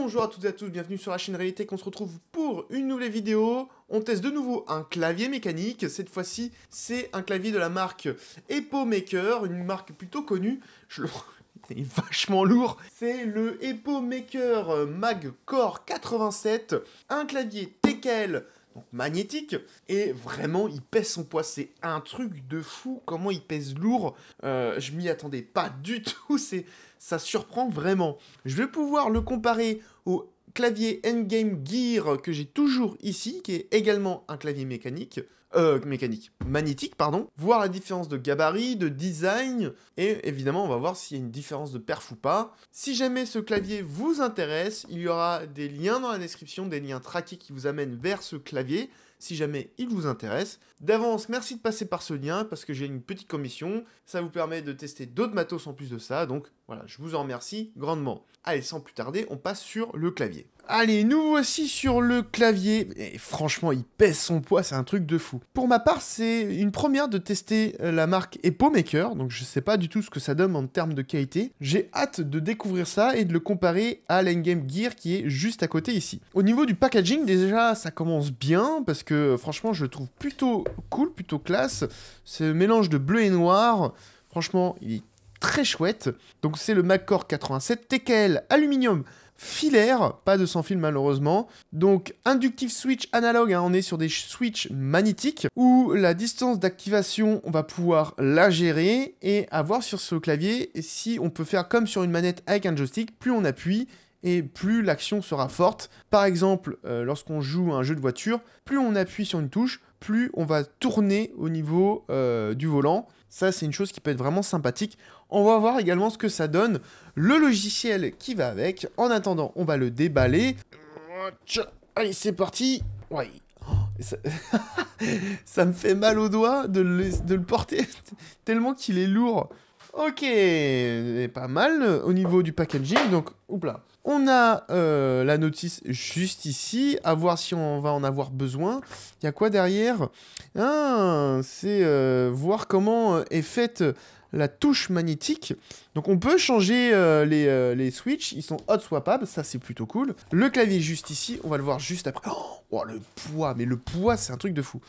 Bonjour à toutes et à tous, bienvenue sur la chaîne Réalité, qu'on se retrouve pour une nouvelle vidéo. On teste de nouveau un clavier mécanique, cette fois-ci c'est un clavier de la marque EpoMaker, une marque plutôt connue. Il est vachement lourd. C'est le EpoMaker Mag Core 87, un clavier TKL, donc magnétique, et vraiment il pèse son poids, c'est un truc de fou, comment il pèse lourd, je m'y attendais pas du tout, ça surprend vraiment. Je vais pouvoir le comparer au clavier Endgame Gear que j'ai toujours ici, qui est également un clavier magnétique, pardon, voir la différence de gabarit, de design, et évidemment on va voir s'il y a une différence de perf ou pas. Si jamais ce clavier vous intéresse, il y aura des liens dans la description, des liens traqués qui vous amènent vers ce clavier, si jamais il vous intéresse. D'avance, merci de passer par ce lien, parce que j'ai une petite commission, ça vous permet de tester d'autres matos en plus de ça, donc voilà, je vous en remercie grandement. Allez, sans plus tarder, on passe sur le clavier. Allez, nous voici sur le clavier, et franchement, il pèse son poids, c'est un truc de fou. Pour ma part, c'est une première de tester la marque EpoMaker, donc je sais pas du tout ce que ça donne en termes de qualité. J'ai hâte de découvrir ça et de le comparer à l'Endgame Gear qui est juste à côté ici. Au niveau du packaging, déjà, ça commence bien, parce que franchement, je le trouve plutôt cool, plutôt classe. Ce mélange de bleu et noir, franchement, il est très chouette. Donc c'est le Mag Core 87 TKL aluminium filaire, pas de sans fil malheureusement. Donc inductive switch analogue, hein, on est sur des switches magnétiques où la distance d'activation, on va pouvoir la gérer et avoir sur ce clavier si on peut faire comme sur une manette avec un joystick, plus on appuie et plus l'action sera forte. Par exemple, lorsqu'on joue à un jeu de voiture, plus on appuie sur une touche, plus on va tourner au niveau du volant. Ça, c'est une chose qui peut être vraiment sympathique. On va voir également ce que ça donne, le logiciel qui va avec. En attendant, on va le déballer. Allez, c'est parti. Ouais. Ça... ça me fait mal aux doigts de le porter, tellement qu'il est lourd. Ok, pas mal au niveau du packaging. Donc, oupla. On a la notice juste ici, à voir si on va en avoir besoin. Il y a quoi derrière? Ah, c'est voir comment est faite la touche magnétique. Donc on peut changer les switches, ils sont hot swappables, ça c'est plutôt cool. Le clavier juste ici, on va le voir juste après. Oh, le poids, mais le poids c'est un truc de fou.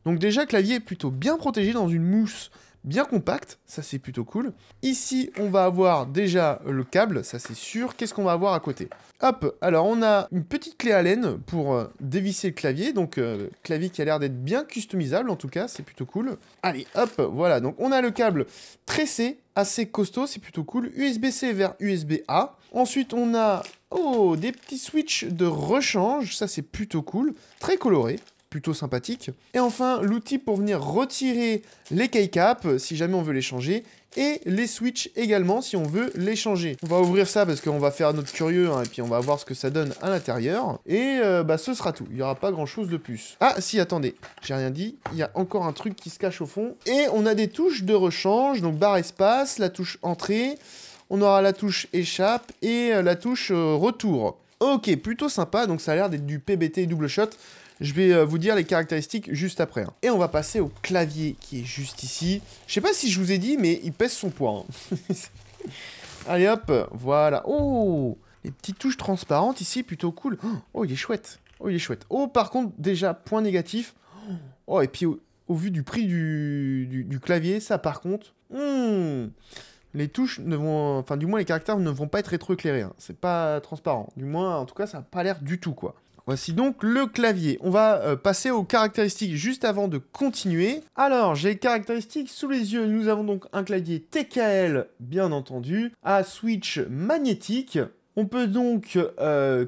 Donc déjà, clavier plutôt bien protégé dans une mousse bien compacte, ça c'est plutôt cool. Ici, on va avoir déjà le câble, ça c'est sûr. Qu'est-ce qu'on va avoir à côté? Hop, alors on a une petite clé Allen pour dévisser le clavier, donc clavier qui a l'air d'être bien customisable en tout cas, c'est plutôt cool. Allez, hop, voilà, donc on a le câble tressé, assez costaud, c'est plutôt cool. USB-C vers USB-A. Ensuite, on a des petits switches de rechange, ça c'est plutôt cool, très coloré. Plutôt sympathique. Et enfin, l'outil pour venir retirer les keycaps, si jamais on veut les changer, et les switches également, si on veut les changer. On va ouvrir ça parce qu'on va faire notre curieux, hein, et puis on va voir ce que ça donne à l'intérieur. Et ce sera tout. Il n'y aura pas grand-chose de plus. Ah, si, attendez, j'ai rien dit. Il y a encore un truc qui se cache au fond. Et on a des touches de rechange, donc barre espace, la touche entrée, on aura la touche échappe et la touche retour. Ok, plutôt sympa, donc ça a l'air d'être du PBT double shot. Je vais vous dire les caractéristiques juste après. Hein. Et on va passer au clavier qui est juste ici. Je sais pas si je vous ai dit, mais il pèse son poids. Hein. Allez hop, voilà. Oh, les petites touches transparentes ici, plutôt cool. Oh, il est chouette. Oh, il est chouette. Oh, par contre, déjà, point négatif. Oh, et puis au vu du prix du clavier, ça par contre... les touches ne vont... Enfin, du moins, les caractères ne vont pas être rétroéclairés. Hein. C'est pas transparent. Du moins, en tout cas, ça n'a pas l'air du tout, quoi. Voici donc le clavier. On va passer aux caractéristiques juste avant de continuer. Alors, j'ai les caractéristiques sous les yeux. Nous avons donc un clavier TKL, bien entendu, à switch magnétique. On peut donc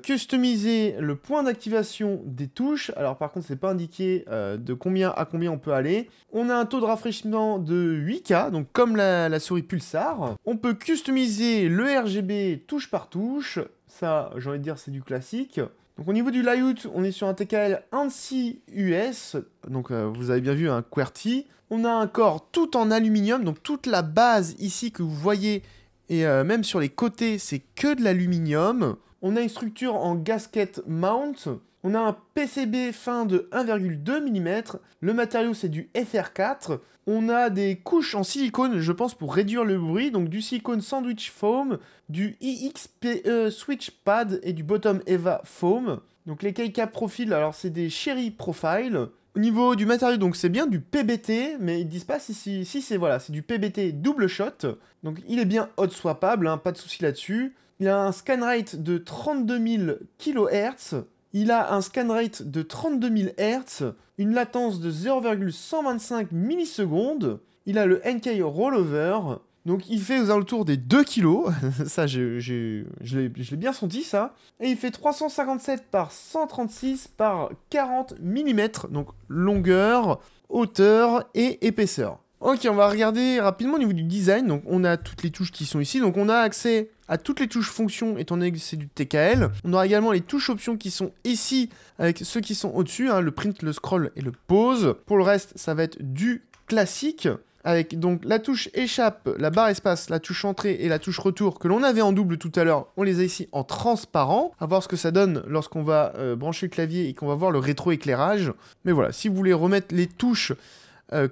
customiser le point d'activation des touches. Alors par contre, c'est pas indiqué de combien à combien on peut aller. On a un taux de rafraîchissement de 8K, donc comme la souris Pulsar. On peut customiser le RGB touche par touche. Ça, j'ai envie de dire, c'est du classique. Donc au niveau du layout, on est sur un TKL ANSI US, donc vous avez bien vu un QWERTY. On a un corps tout en aluminium, donc toute la base ici que vous voyez, et même sur les côtés, c'est que de l'aluminium. On a une structure en gasket mount. On a un PCB fin de 1,2 mm. Le matériau, c'est du FR4. On a des couches en silicone, je pense, pour réduire le bruit. Donc du silicone sandwich foam, du IXPE switch pad et du bottom EVA foam. Donc les keycaps profil, alors c'est des Cherry Profile. Au niveau du matériau, donc c'est bien du PBT, mais ils disent pas si c'est voilà, c'est du PBT double shot. Donc il est bien hot swappable, hein, pas de souci là-dessus. Il a un scan rate de 32 000 kHz. Il a un scan rate de 32 000 Hz, une latence de 0,125 millisecondes. Il a le NK Rollover. Donc il fait aux alentours des 2 kg. Ça, je l'ai bien senti, ça. Et il fait 357 par 136 par 40 mm. Donc longueur, hauteur et épaisseur. Ok, on va regarder rapidement au niveau du design. Donc on a toutes les touches qui sont ici. Donc on a accès à toutes les touches fonctions étant donné que c'est du TKL. On aura également les touches options qui sont ici avec ceux qui sont au-dessus, hein, le print, le scroll et le pause. Pour le reste, ça va être du classique. Avec donc la touche échappe, la barre espace, la touche entrée et la touche retour que l'on avait en double tout à l'heure, on les a ici en transparent. À voir ce que ça donne lorsqu'on va brancher le clavier et qu'on va voir le rétroéclairage. Mais voilà, si vous voulez remettre les touches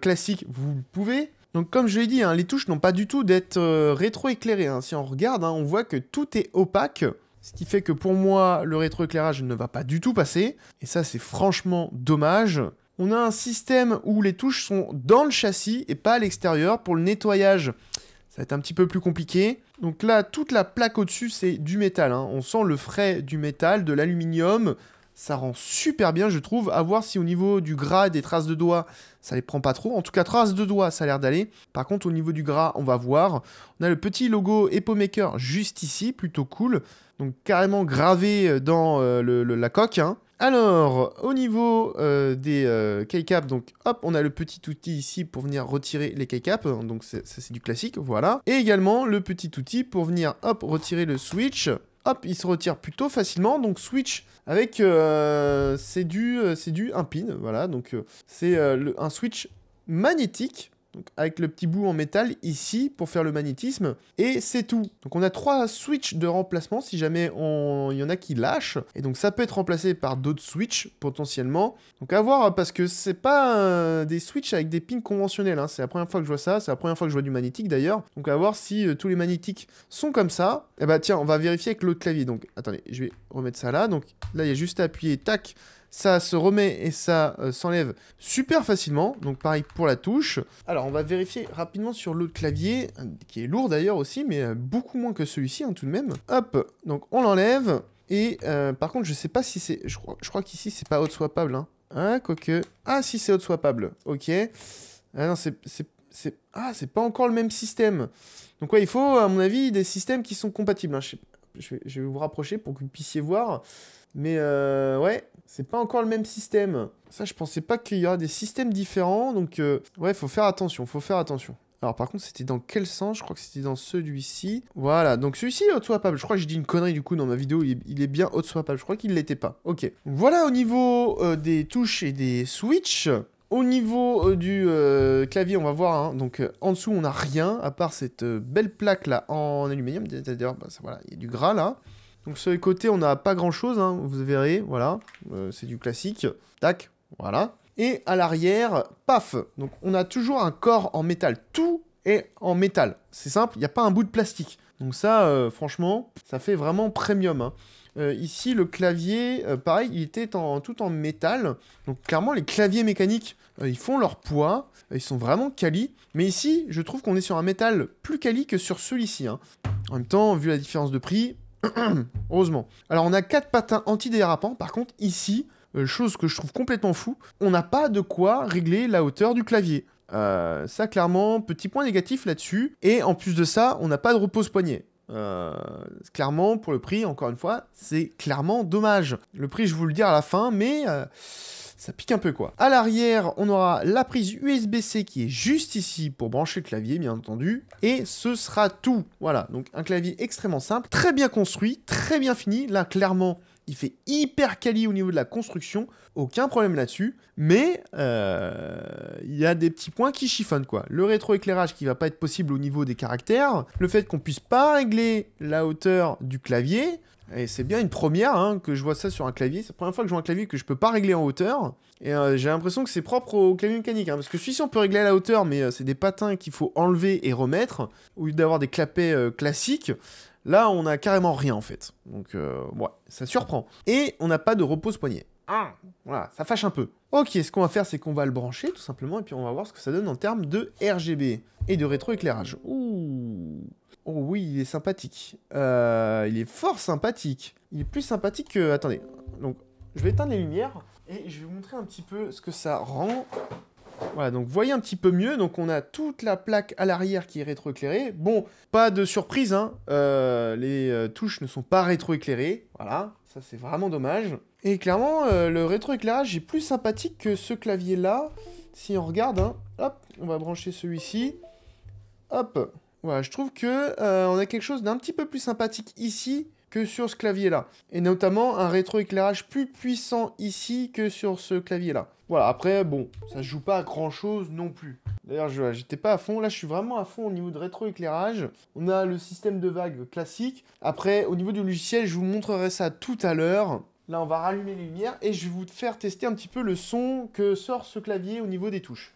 classiques, vous pouvez. Donc comme je l'ai dit, hein, les touches n'ont pas du tout d'être rétroéclairées. Hein. Si on regarde, hein, on voit que tout est opaque. Ce qui fait que pour moi, le rétroéclairage ne va pas du tout passer. Et ça, c'est franchement dommage. On a un système où les touches sont dans le châssis et pas à l'extérieur. Pour le nettoyage, ça va être un petit peu plus compliqué. Donc là, toute la plaque au-dessus, c'est du métal. Hein. On sent le frais du métal, de l'aluminium. Ça rend super bien, je trouve. À voir si au niveau du gras et des traces de doigts, ça les prend pas trop. En tout cas, traces de doigts, ça a l'air d'aller. Par contre, au niveau du gras, on va voir. On a le petit logo EpoMaker juste ici, plutôt cool. Donc carrément gravé dans la coque, hein. Alors, au niveau des keycaps, donc hop, on a le petit outil ici pour venir retirer les keycaps, donc c'est du classique, voilà. Et également le petit outil pour venir, hop, retirer le switch. Hop, il se retire plutôt facilement, donc switch avec, c'est du 1 pin, voilà, donc c'est un switch magnétique. Donc avec le petit bout en métal ici pour faire le magnétisme et c'est tout. Donc on a 3 switches de remplacement si jamais il y en a qui lâchent et donc ça peut être remplacé par d'autres switches potentiellement. Donc à voir parce que c'est pas des switches avec des pins conventionnels, hein. C'est la première fois que je vois ça, c'est la première fois que je vois du magnétique d'ailleurs. Donc à voir si tous les magnétiques sont comme ça. Et bah tiens, on va vérifier avec l'autre clavier. Donc attendez, je vais remettre ça là. Donc là il y a juste à appuyer, tac. Ça se remet et ça s'enlève super facilement. Donc pareil pour la touche. Alors on va vérifier rapidement sur l'autre clavier, qui est lourd d'ailleurs aussi, mais beaucoup moins que celui-ci hein, tout de même. Hop, donc on l'enlève. Et par contre je sais pas si c'est... Je crois qu'ici c'est pas hot swappable. Hein, quoique... Ah si c'est hot swappable, ok. Ah non c'est pas encore le même système. Donc ouais il faut à mon avis des systèmes qui sont compatibles. Hein. Je vais vous rapprocher pour que vous puissiez voir. Mais ouais, c'est pas encore le même système. Ça, je pensais pas qu'il y aura des systèmes différents. Donc, ouais, faut faire attention, Alors, par contre, c'était dans quel sens? Je crois que c'était dans celui-ci. Voilà, donc celui-ci est hot swappable. Je crois que j'ai dit une connerie, du coup, dans ma vidéo. Il est bien hot swappable. Je crois qu'il l'était pas. Ok. Voilà au niveau des touches et des switches. Au niveau du clavier, on va voir. Hein, donc, en dessous, on n'a rien, à part cette belle plaque-là en aluminium. D'ailleurs, bah, voilà, il y a du gras, là. Donc sur les côtés, on n'a pas grand-chose, hein, vous verrez, voilà, c'est du classique, tac, voilà. Et à l'arrière, paf, donc on a toujours un corps en métal, tout est en métal, c'est simple, il n'y a pas un bout de plastique. Donc ça, franchement, ça fait vraiment premium, hein. Ici, le clavier, pareil, il était tout en métal, donc clairement, les claviers mécaniques, ils font leur poids, ils sont vraiment quali, mais ici, je trouve qu'on est sur un métal plus quali que sur celui-ci, hein. En même temps, vu la différence de prix... Heureusement. Alors on a 4 patins antidérapants. Par contre ici, chose que je trouve complètement fou, on n'a pas de quoi régler la hauteur du clavier. Ça clairement, petit point négatif là-dessus. Et en plus de ça, on n'a pas de repose-poignet. Clairement, pour le prix, encore une fois, c'est clairement dommage. Le prix, je vous le dis à la fin, mais... ça pique un peu quoi. À l'arrière, on aura la prise USB-C qui est juste ici pour brancher le clavier, bien entendu. Et ce sera tout. Voilà, donc un clavier extrêmement simple, très bien construit, très bien fini. Là, clairement, Il fait hyper quali au niveau de la construction, aucun problème là-dessus, mais il y a des petits points qui chiffonnent, quoi. Le rétroéclairage qui va pas être possible au niveau des caractères, le fait qu'on puisse pas régler la hauteur du clavier, et c'est bien une première hein, que je vois ça sur un clavier, c'est la première fois que je vois un clavier que je peux pas régler en hauteur, et j'ai l'impression que c'est propre au clavier mécanique, hein, parce que celui-ci on peut régler à la hauteur, mais c'est des patins qu'il faut enlever et remettre, au lieu d'avoir des clapets classiques. Là, on a carrément rien en fait. Donc, ouais, ça surprend. Et on n'a pas de repose-poignet. Ah, voilà, ça fâche un peu. Ok, ce qu'on va faire, c'est qu'on va le brancher tout simplement, et puis on va voir ce que ça donne en termes de RGB et de rétroéclairage. Ouh. Oh oui, il est sympathique. Il est fort sympathique. Il est plus sympathique que... Attendez. Donc, je vais éteindre les lumières et je vais vous montrer un petit peu ce que ça rend. Voilà, donc vous voyez un petit peu mieux. Donc, on a toute la plaque à l'arrière qui est rétroéclairée. Bon, pas de surprise, hein. Les touches ne sont pas rétroéclairées. Voilà, ça c'est vraiment dommage. Et clairement, le rétroéclairage est plus sympathique que ce clavier-là. Si on regarde, hein, hop, on va brancher celui-ci. Hop. Voilà, je trouve que on a quelque chose d'un petit peu plus sympathique ici que sur ce clavier-là. Et notamment un rétroéclairage plus puissant ici que sur ce clavier-là. Voilà, après, bon, ça se joue pas à grand-chose non plus. D'ailleurs, j'étais pas à fond. Là, je suis vraiment à fond au niveau de rétroéclairage. On a le système de vagues classique. Après, au niveau du logiciel, je vous montrerai ça tout à l'heure. Là, on va rallumer les lumières et je vais vous faire tester un petit peu le son que sort ce clavier au niveau des touches.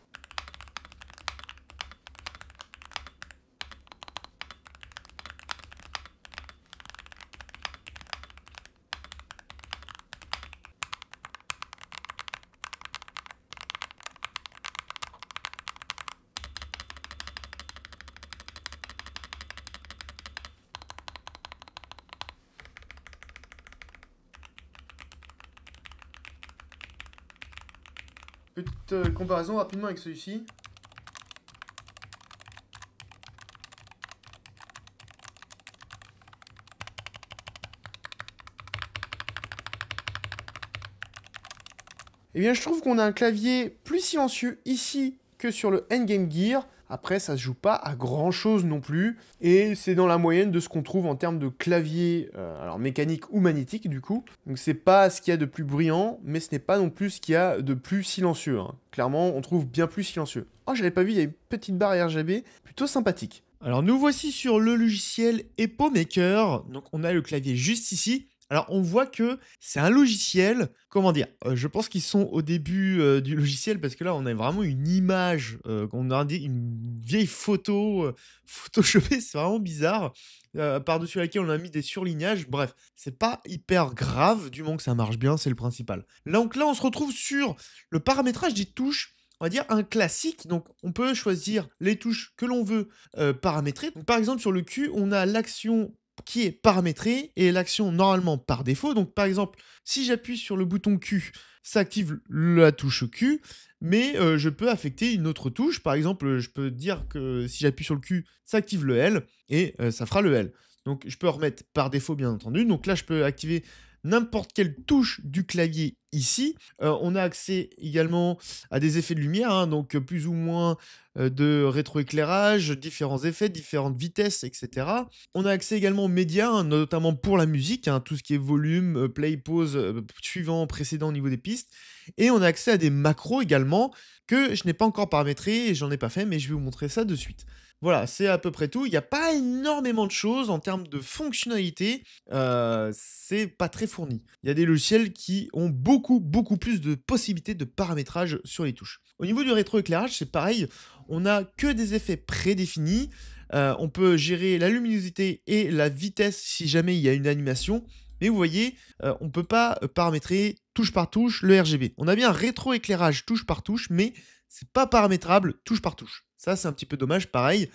Petite comparaison rapidement avec celui-ci. Eh bien, je trouve qu'on a un clavier plus silencieux ici que sur le Endgame Gear. Après, ça se joue pas à grand chose non plus. Et c'est dans la moyenne de ce qu'on trouve en termes de clavier, alors mécanique ou magnétique du coup. Donc c'est pas ce qu'il y a de plus bruyant, mais ce n'est pas non plus ce qu'il y a de plus silencieux. Hein. Clairement, on trouve bien plus silencieux. Oh, j'avais pas vu, il y a une petite barre RGB, plutôt sympathique. Alors nous voici sur le logiciel Epo Maker. Donc on a le clavier juste ici. Alors, on voit que c'est un logiciel, comment dire, je pense qu'ils sont au début du logiciel parce que là, on a vraiment une image, on a une vieille photo photoshopée, c'est vraiment bizarre, par-dessus laquelle on a mis des surlignages. Bref, c'est pas hyper grave, du moment que ça marche bien, c'est le principal. Donc là, on se retrouve sur le paramétrage des touches. On va dire un classique, donc on peut choisir les touches que l'on veut paramétrer. Donc, par exemple, sur le Q, on a l'action qui est paramétrée et l'action normalement par défaut. Donc par exemple, si j'appuie sur le bouton Q, ça active la touche Q, mais je peux affecter une autre touche. Par exemple, je peux dire que si j'appuie sur le Q, ça active le L et ça fera le L. Donc je peux remettre par défaut bien entendu. Donc là, je peux activer n'importe quelle touche du clavier ici. On a accès également à des effets de lumière, hein, donc plus ou moins de rétroéclairage, différents effets, différentes vitesses, etc. On a accès également aux médias, hein, notamment pour la musique, hein, tout ce qui est volume, play, pause, suivant, précédent au niveau des pistes. Et on a accès à des macros également que je n'ai pas encore paramétrés et j'en ai pas fait, mais je vais vous montrer ça de suite. Voilà, c'est à peu près tout. Il n'y a pas énormément de choses en termes de fonctionnalité. C'est pas très fourni. Il y a des logiciels qui ont beaucoup plus de possibilités de paramétrage sur les touches. Au niveau du rétroéclairage, c'est pareil. On n'a que des effets prédéfinis. On peut gérer la luminosité et la vitesse si jamais il y a une animation. Mais vous voyez, on ne peut pas paramétrer touche par touche le RGB. On a bien un rétroéclairage touche par touche, mais c'est pas paramétrable touche par touche. Ça, c'est un petit peu dommage. Pareil,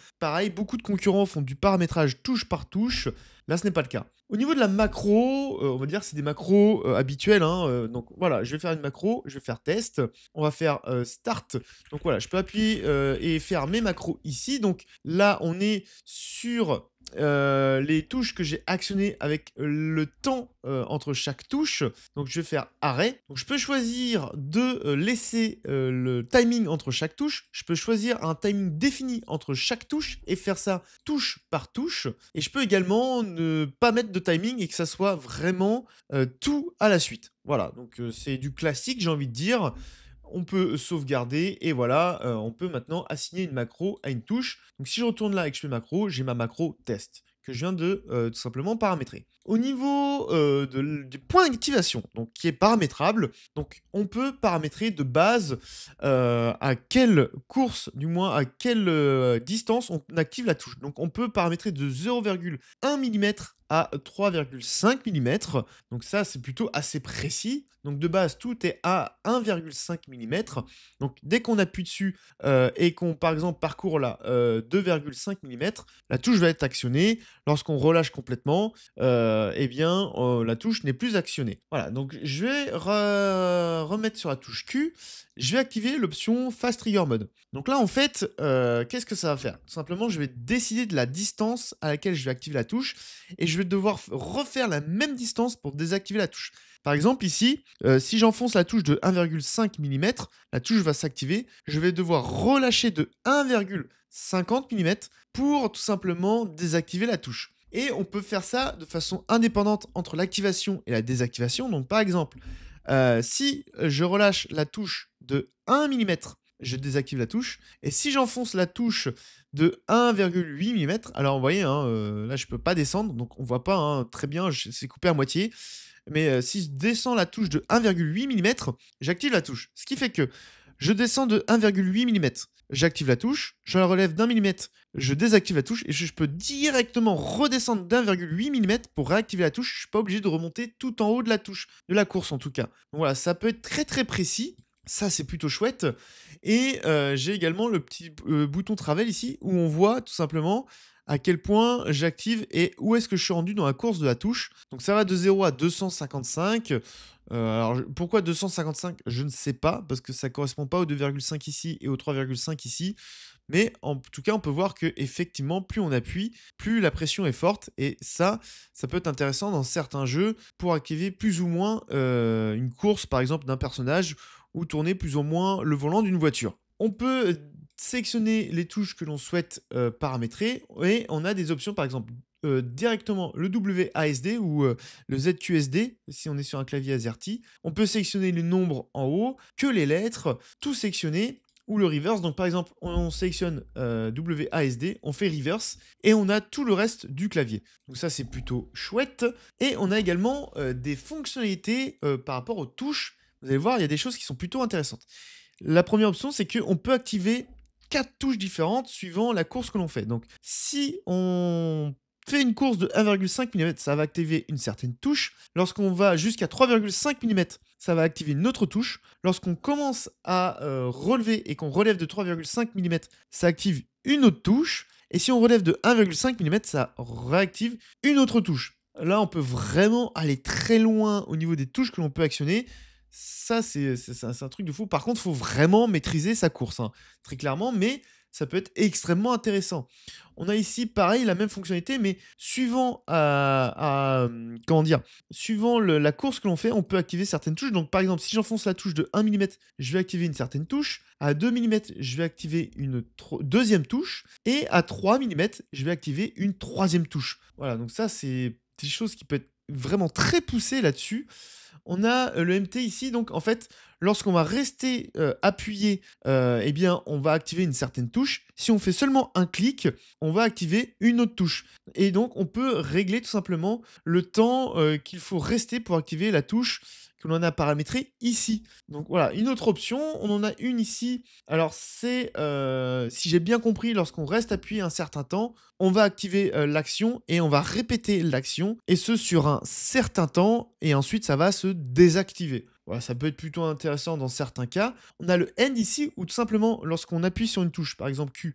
beaucoup de concurrents font du paramétrage touche par touche. Là, ce n'est pas le cas. Au niveau de la macro, on va dire que c'est des macros habituels. Hein, donc voilà, je vais faire une macro, je vais faire test. On va faire start. Donc voilà, je peux appuyer et faire mes macros ici. Donc là, on est sur les touches que j'ai actionnées avec le temps entre chaque touche. Donc je vais faire arrêt. Donc je peux choisir de laisser le timing entre chaque touche. Je peux choisir un timing défini entre chaque touche et faire ça touche par touche. Et je peux également ne pas mettre de timing et que ça soit vraiment tout à la suite. Voilà, donc c'est du classique, j'ai envie de dire. On peut sauvegarder et voilà, on peut maintenant assigner une macro à une touche. Donc si je retourne là et que je fais macro, j'ai ma macro test que je viens de tout simplement paramétrer. Au niveau du point d'activation, donc qui est paramétrable, donc on peut paramétrer de base à quelle course, du moins à quelle distance on active la touche. Donc on peut paramétrer de 0,1 mm à 3,5 mm. Donc ça, c'est plutôt assez précis. Donc de base, tout est à 1,5 mm. Donc dès qu'on appuie dessus et qu'on, par exemple, parcourt là 2,5 mm, la touche va être actionnée. Lorsqu'on relâche complètement, eh bien, la touche n'est plus actionnée. Voilà, donc je vais remettre sur la touche Q. Je vais activer l'option Fast Trigger Mode. Donc là, en fait, qu'est-ce que ça va faire? Tout simplement, je vais décider de la distance à laquelle je vais activer la touche et je vais devoir refaire la même distance pour désactiver la touche. Par exemple, ici, si j'enfonce la touche de 1,5 mm, la touche va s'activer. Je vais devoir relâcher de 1,50 mm pour tout simplement désactiver la touche. Et on peut faire ça de façon indépendante entre l'activation et la désactivation. Donc par exemple, si je relâche la touche de 1 mm, je désactive la touche. Et si j'enfonce la touche de 1,8 mm, alors vous voyez, hein, là je peux pas descendre, donc on voit pas hein, très bien, c'est coupé à moitié. Mais si je descends la touche de 1,8 mm, j'active la touche. Ce qui fait que je descends de 1,8 mm, j'active la touche, je la relève d'1 mm, je désactive la touche et je peux directement redescendre d'1,8 mm pour réactiver la touche. Je ne suis pas obligé de remonter tout en haut de la touche, de la course en tout cas. Donc voilà, ça peut être très très précis. Ça, c'est plutôt chouette. Et j'ai également le petit bouton travel ici où on voit tout simplement à quel point j'active et où est-ce que je suis rendu dans la course de la touche. Donc ça va de 0 à 255. Alors pourquoi 255? Je ne sais pas, parce que ça ne correspond pas au 2,5 ici et au 3,5 ici. Mais en tout cas, on peut voir que effectivement, plus on appuie, plus la pression est forte. Et ça peut être intéressant dans certains jeux pour activer plus ou moins une course, par exemple, d'un personnage ou tourner plus ou moins le volant d'une voiture. On peut sélectionner les touches que l'on souhaite paramétrer et on a des options, par exemple, directement le WASD ou le ZQSD, si on est sur un clavier AZERTY. On peut sélectionner les nombres en haut, que les lettres, tout sélectionner, ou le reverse. Donc par exemple, on sélectionne WASD, on fait reverse, et on a tout le reste du clavier. Donc ça, c'est plutôt chouette. Et on a également des fonctionnalités par rapport aux touches. Vous allez voir, il y a des choses qui sont plutôt intéressantes. La première option, c'est qu'on peut activer 4 touches différentes suivant la course que l'on fait. Donc, si on fait une course de 1,5 mm, ça va activer une certaine touche. Lorsqu'on va jusqu'à 3,5 mm, ça va activer une autre touche. Lorsqu'on commence à relever et qu'on relève de 3,5 mm, ça active une autre touche. Et si on relève de 1,5 mm, ça réactive une autre touche. Là, on peut vraiment aller très loin au niveau des touches que l'on peut actionner. Ça, c'est un truc de fou. Par contre, il faut vraiment maîtriser sa course, hein, très clairement, mais ça peut être extrêmement intéressant. On a ici, pareil, la même fonctionnalité, mais suivant, comment dire, suivant la course que l'on fait, on peut activer certaines touches. Donc, par exemple, si j'enfonce la touche de 1 mm, je vais activer une certaine touche. À 2 mm, je vais activer une deuxième touche. Et à 3 mm, je vais activer une troisième touche. Voilà, donc ça, c'est des choses qui peuvent être vraiment très poussées là-dessus. On a le MT ici, donc en fait, lorsqu'on va rester appuyé, eh bien, on va activer une certaine touche. Si on fait seulement un clic, on va activer une autre touche. Et donc, on peut régler tout simplement le temps qu'il faut rester pour activer la touche que l'on a paramétrée ici. Donc voilà, une autre option, on en a une ici. Alors c'est, si j'ai bien compris, lorsqu'on reste appuyé un certain temps, on va activer l'action et on va répéter l'action, et ce sur un certain temps, et ensuite ça va se désactiver. Voilà, ça peut être plutôt intéressant dans certains cas. On a le end ici, où tout simplement, lorsqu'on appuie sur une touche, par exemple Q,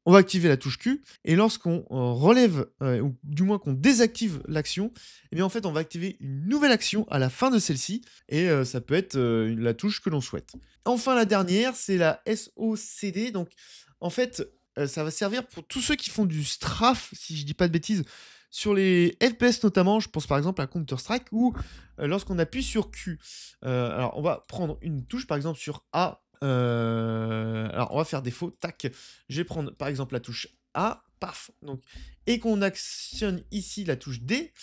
on va activer la touche Q, et lorsqu'on relève, ou du moins qu'on désactive l'action, eh bien en fait on va activer une nouvelle action à la fin de celle-ci, et ça peut être la touche que l'on souhaite. Enfin la dernière, c'est la SOCD, donc en fait ça va servir pour tous ceux qui font du strafe, si je dis pas de bêtises, sur les FPS notamment, je pense par exemple à Counter-Strike, où lorsqu'on appuie sur Q, alors on va prendre une touche par exemple sur A, alors on va faire défaut, tac, je vais prendre par exemple la touche A, paf, donc, et qu'on actionne ici la touche D,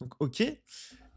donc OK.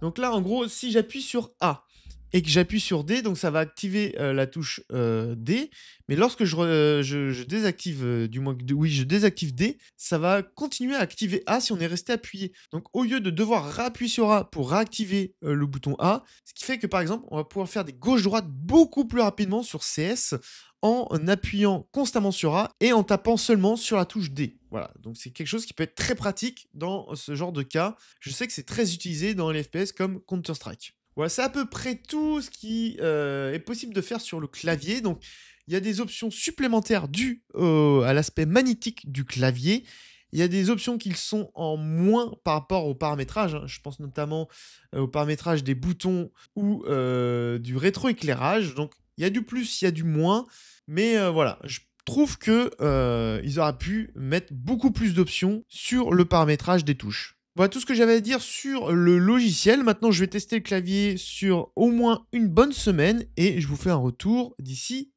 Donc là, en gros, si j'appuie sur A et que j'appuie sur D, donc ça va activer la touche D. Mais lorsque je désactive, oui, je désactive D, ça va continuer à activer A si on est resté appuyé. Donc au lieu de devoir réappuyer sur A pour réactiver le bouton A, ce qui fait que par exemple, on va pouvoir faire des gauche-droite beaucoup plus rapidement sur CS en appuyant constamment sur A et en tapant seulement sur la touche D. Voilà, donc c'est quelque chose qui peut être très pratique dans ce genre de cas. Je sais que c'est très utilisé dans les FPS comme Counter-Strike. Voilà, c'est à peu près tout ce qui est possible de faire sur le clavier. Donc, il y a des options supplémentaires dues à l'aspect magnétique du clavier. Il y a des options qui sont en moins par rapport au paramétrage, hein. Je pense notamment au paramétrage des boutons ou du rétroéclairage. Donc, il y a du plus, il y a du moins. Mais voilà, je trouve que ils auraient pu mettre beaucoup plus d'options sur le paramétrage des touches. Voilà tout ce que j'avais à dire sur le logiciel. Maintenant, je vais tester le clavier sur au moins une bonne semaine et je vous fais un retour d'ici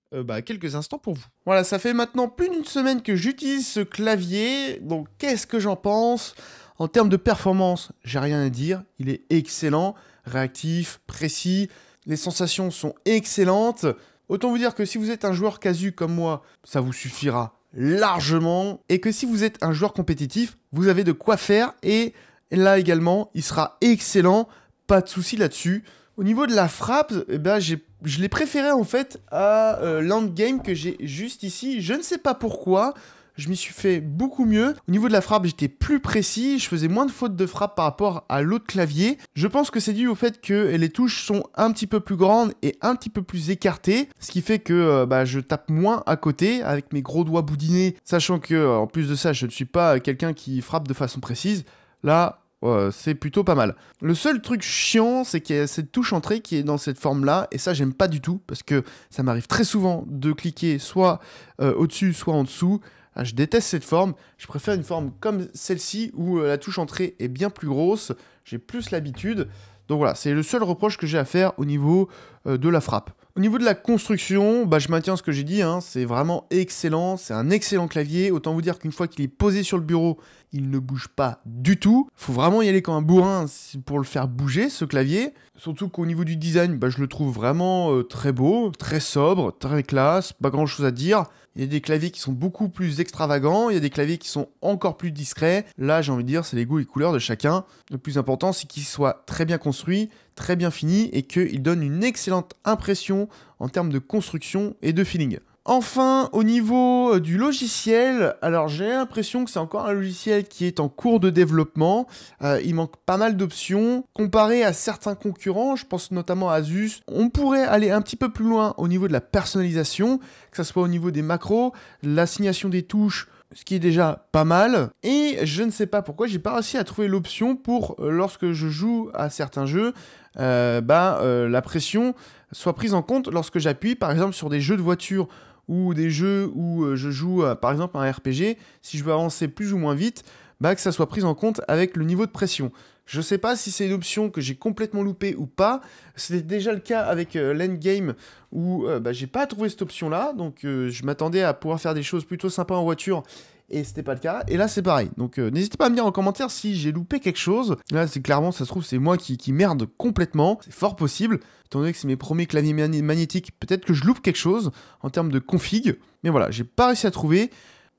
quelques instants pour vous. Voilà, ça fait maintenant plus d'une semaine que j'utilise ce clavier. Donc, qu'est-ce que j'en pense? En termes de performance, j'ai rien à dire. Il est excellent, réactif, précis. Les sensations sont excellentes. Autant vous dire que si vous êtes un joueur casu comme moi, ça vous suffira largement. Et que si vous êtes un joueur compétitif, vous avez de quoi faire. Et là également, il sera excellent. Pas de souci là-dessus. Au niveau de la frappe, eh ben, je l'ai préféré en fait à l'endgame que j'ai juste ici. Je ne sais pas pourquoi. Je m'y suis fait beaucoup mieux. Au niveau de la frappe, j'étais plus précis. Je faisais moins de fautes de frappe par rapport à l'autre clavier. Je pense que c'est dû au fait que les touches sont un petit peu plus grandes et un petit peu plus écartées. Ce qui fait que je tape moins à côté avec mes gros doigts boudinés. Sachant que, en plus de ça, je ne suis pas quelqu'un qui frappe de façon précise. Là, c'est plutôt pas mal. Le seul truc chiant, c'est qu'il y a cette touche entrée qui est dans cette forme-là. Et ça, j'aime pas du tout. Parce que ça m'arrive très souvent de cliquer soit au-dessus, soit en dessous. Je déteste cette forme, je préfère une forme comme celle-ci où la touche entrée est bien plus grosse, j'ai plus l'habitude. Donc voilà, c'est le seul reproche que j'ai à faire au niveau de la frappe. Au niveau de la construction, je maintiens ce que j'ai dit, hein, c'est vraiment excellent, c'est un excellent clavier. Autant vous dire qu'une fois qu'il est posé sur le bureau, il ne bouge pas du tout. Faut vraiment y aller comme un bourrin pour le faire bouger, ce clavier. Surtout qu'au niveau du design, je le trouve vraiment très beau, très sobre, très classe, pas grand chose à dire. Il y a des claviers qui sont beaucoup plus extravagants, il y a des claviers qui sont encore plus discrets. Là, j'ai envie de dire, c'est les goûts et couleurs de chacun. Le plus important, c'est qu'il soit très bien construit, très bien fini et qu'il donne une excellente impression en termes de construction et de feeling. Enfin, au niveau du logiciel, alors j'ai l'impression que c'est encore un logiciel qui est en cours de développement. Il manque pas mal d'options. Comparé à certains concurrents, je pense notamment à Asus, on pourrait aller un petit peu plus loin au niveau de la personnalisation, que ce soit au niveau des macros, l'assignation des touches, ce qui est déjà pas mal. Et je ne sais pas pourquoi, j'ai pas réussi à trouver l'option pour, lorsque je joue à certains jeux, la pression soit prise en compte lorsque j'appuie, par exemple, sur des jeux de voiture ou des jeux où je joue, par exemple, un RPG, si je veux avancer plus ou moins vite, que ça soit pris en compte avec le niveau de pression. Je sais pas si c'est une option que j'ai complètement loupée ou pas. C'était déjà le cas avec l'endgame où j'ai pas trouvé cette option-là. Donc je m'attendais à pouvoir faire des choses plutôt sympas en voiture et c'était pas le cas. Et là c'est pareil. Donc n'hésitez pas à me dire en commentaire si j'ai loupé quelque chose. Là c'est clairement, ça se trouve, c'est moi qui merde complètement. C'est fort possible. Étant donné que c'est mes premiers claviers magnétiques, peut-être que je loupe quelque chose en termes de config. Mais voilà, j'ai pas réussi à trouver.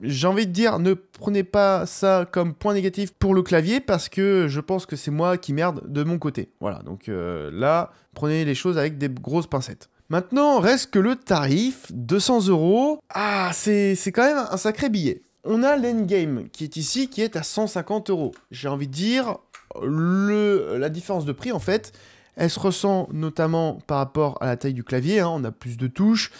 J'ai envie de dire, ne prenez pas ça comme point négatif pour le clavier parce que je pense que c'est moi qui merde de mon côté. Voilà, donc là, prenez les choses avec des grosses pincettes. Maintenant, reste que le tarif, 200 €. Ah, c'est quand même un sacré billet. On a l'endgame qui est ici, qui est à 150 €. J'ai envie de dire, la différence de prix, en fait, elle se ressent notamment par rapport à la taille du clavier. Hein, on a plus de touches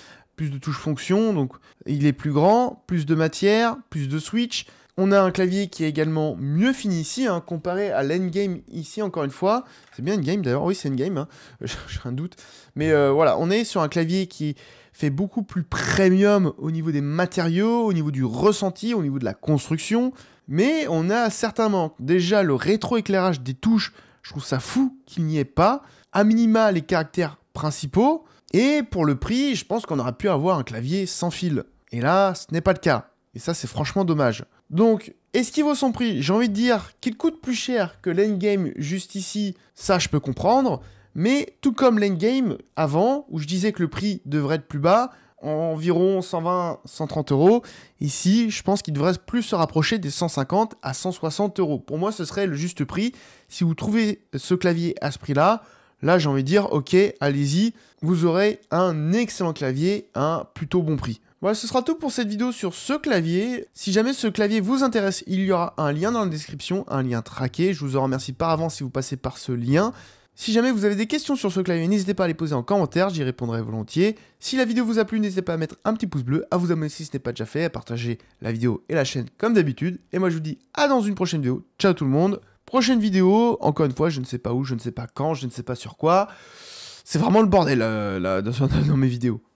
fonction, donc il est plus grand, plus de matière, plus de switch. On a un clavier qui est également mieux fini ici, hein, comparé à l'Endgame ici, encore une fois. C'est bien Endgame d'ailleurs, oui c'est Endgame, hein. J'ai un doute. Mais voilà, on est sur un clavier qui fait beaucoup plus premium au niveau des matériaux, au niveau du ressenti, au niveau de la construction. Mais on a certains manques. Déjà, le rétroéclairage des touches, je trouve ça fou qu'il n'y ait pas. À minima, les caractères principaux. Et pour le prix, je pense qu'on aurait pu avoir un clavier sans fil. Et là, ce n'est pas le cas. Et ça, c'est franchement dommage. Donc, est-ce qu'il vaut son prix? J'ai envie de dire qu'il coûte plus cher que l'Endgame juste ici, ça je peux comprendre. Mais tout comme l'Endgame avant, où je disais que le prix devrait être plus bas, environ 120-130 euros, ici, je pense qu'il devrait plus se rapprocher des 150 à 160 euros. Pour moi, ce serait le juste prix. Si vous trouvez ce clavier à ce prix-là, là, j'ai envie de dire, ok, allez-y, vous aurez un excellent clavier, un plutôt bon prix. Voilà, ce sera tout pour cette vidéo sur ce clavier. Si jamais ce clavier vous intéresse, il y aura un lien dans la description, un lien traqué. Je vous en remercie par avance si vous passez par ce lien. Si jamais vous avez des questions sur ce clavier, n'hésitez pas à les poser en commentaire, j'y répondrai volontiers. Si la vidéo vous a plu, n'hésitez pas à mettre un petit pouce bleu, à vous abonner si ce n'est pas déjà fait, à partager la vidéo et la chaîne comme d'habitude. Et moi je vous dis à dans une prochaine vidéo. Ciao tout le monde. Prochaine vidéo, encore une fois, je ne sais pas où, je ne sais pas quand, je ne sais pas sur quoi. C'est vraiment le bordel là, dans mes vidéos.